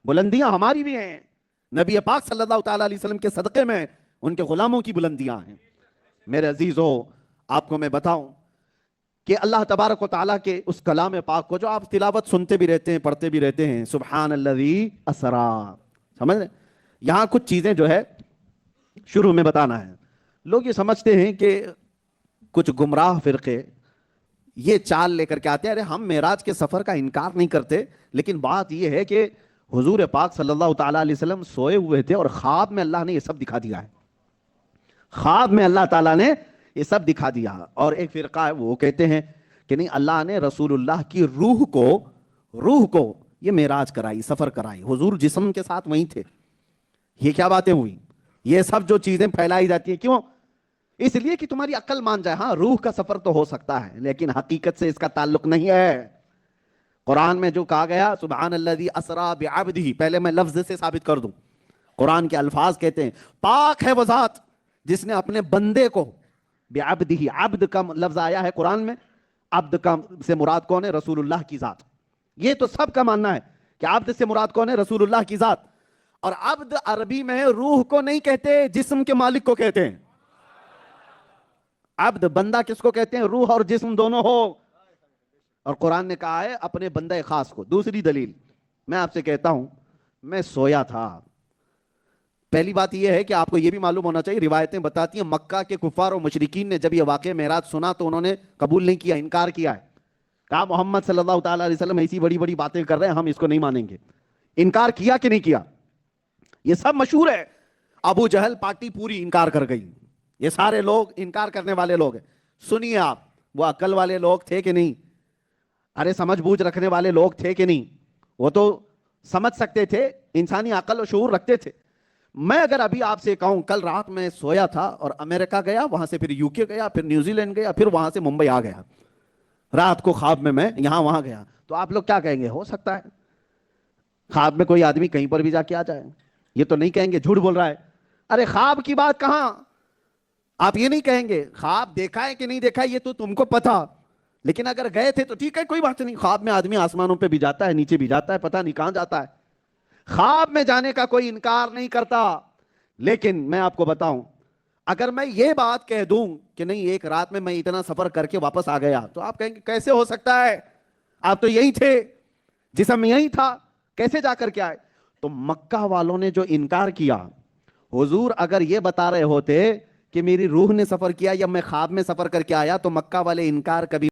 بلندیاں ہماری بھی ہیں، نبی پاک صلی اللہ تعالیٰ علیہ وسلم کے صدقے میں ان کے غلاموں کی بلندیاں ہیں۔ میرے عزیزو، آپ کو میں بتاؤں کہ اللہ تبارک و تعالیٰ کے اس کلام پاک کو جو آپ تلاوت سنتے بھی رہتے ہیں، پڑھتے بھی رہتے ہیں، سبحان الذی اسرا، سمجھ رہے؟ یہاں کچھ چیزیں جو ہے شروع میں بتانا ہے۔ لوگ یہ سمجھتے ہیں کہ کچھ گمراہ فرقے یہ چال لے کر کے آتے ہیں، ارے ہم معراج کے سفر کا انکار نہیں کرتے، لیکن بات یہ ہے کہ حضور پاک صلی اللہ تعالیٰ علیہ وسلم سوئے ہوئے تھے اور خواب میں اللہ نے یہ سب دکھا دیا ہے، خواب میں اللہ تعالیٰ نے یہ سب دکھا دیا۔ اور ایک فرقہ ہے وہ کہتے ہیں کہ نہیں، اللہ نے رسول اللہ کی روح کو یہ معراج کرائی، سفر کرائی، حضور جسم کے ساتھ وہیں تھے۔ یہ کیا باتیں ہوئی؟ یہ سب جو چیزیں پھیلائی جاتی ہیں، کیوں؟ اس لیے کہ تمہاری عقل مان جائے، ہاں روح کا سفر تو ہو سکتا ہے لیکن حقیقت سے اس کا تعلق نہیں ہے۔ قرآن میں جو کہا گیا سبحان الذی اسرا بعبدہ، پہلے میں لفظ سے ثابت کر دوں، قرآن کے الفاظ کہتے ہیں پاک ہے وہ ذات جس نے اپنے بندے کو، بعبدہ، عبد کا لفظ آیا ہے قرآن میں، عبد کا سے مراد کون ہے؟ رسول اللہ کی ذات۔ یہ تو سب کا ماننا ہے کہ عبد سے مراد کون ہے؟ رسول اللہ کی ذات۔ اور عبد عربی میں روح کو نہیں کہتے، جسم کے مالک کو کہتے ہیں۔ عبد بندہ کس کو کہتے ہیں؟ روح اور جسم دونوں ہو۔ اور قرآن نے کہا ہے اپنے بندہ خاص کو۔ دوسری دلیل میں آپ سے کہتا ہوں، میں سویا تھا۔ پہلی بات یہ ہے کہ آپ کو یہ بھی معلوم ہونا چاہیے، روایتیں بتاتی ہیں مکہ کے کفار اور مشرکین نے جب یہ واقعہ معراج سنا تو انہوں نے قبول نہیں کیا، انکار کیا ہے، کہا محمد صلی اللہ تعالیٰ علیہ وسلم ایسی بڑی بڑی باتیں کر رہے ہیں، ہم اس کو نہیں مانیں گے۔ انکار کیا کہ نہیں کیا؟ یہ سب مشہور ہے۔ ابو جہل پارٹی پوری انکار کر گئی، یہ سارے لوگ انکار کرنے والے لوگ ہیں۔ سنیے آپ، وہ عقل والے لوگ تھے کہ نہیں؟ ارے سمجھ بوجھ رکھنے والے لوگ تھے کہ نہیں؟ وہ تو سمجھ سکتے تھے، انسانی عقل و شعور رکھتے تھے۔ میں اگر ابھی آپ سے کہوں کل رات میں سویا تھا اور امریکہ گیا، وہاں سے پھر یو کے گیا، پھر نیوزی لینڈ گیا، پھر وہاں سے ممبئی آ گیا، رات کو خواب میں یہاں وہاں گیا، تو آپ لوگ کیا کہیں گے؟ ہو سکتا ہے خواب میں کوئی آدمی کہیں پر بھی جا کے آ جائے، یہ تو نہیں کہیں گے جھوٹ بول رہا ہے۔ ارے خواب کی بات کہاں، آپ یہ نہیں کہیں گے خواب دیکھا ہے کہ نہیں دیکھا ہے یہ تو تم کو پتا، لیکن اگر گئے تھے تو ٹھیک ہے، کوئی بات نہیں، خواب میں آدمی آسمانوں پہ بھی جاتا ہے، نیچے بھی جاتا ہے، پتہ نہیں کہاں جاتا ہے، خواب میں جانے کا کوئی انکار نہیں کرتا۔ لیکن میں آپ کو بتاؤں، اگر میں یہ بات کہہ دوں کہ نہیں ایک رات میں اتنا سفر کر کے واپس آ گیا، تو آپ کہیں گے کیسے ہو سکتا ہے، آپ تو یہی تھے، جسم یہی تھا، کیسے جا کر کے آئے؟ تو مکہ والوں نے جو انکار کیا، حضور اگر یہ بتا رہے ہوتے کہ میری روح نے سفر کیا یا میں خواب میں سفر کر کے آیا، تو مکہ والے انکار کبھی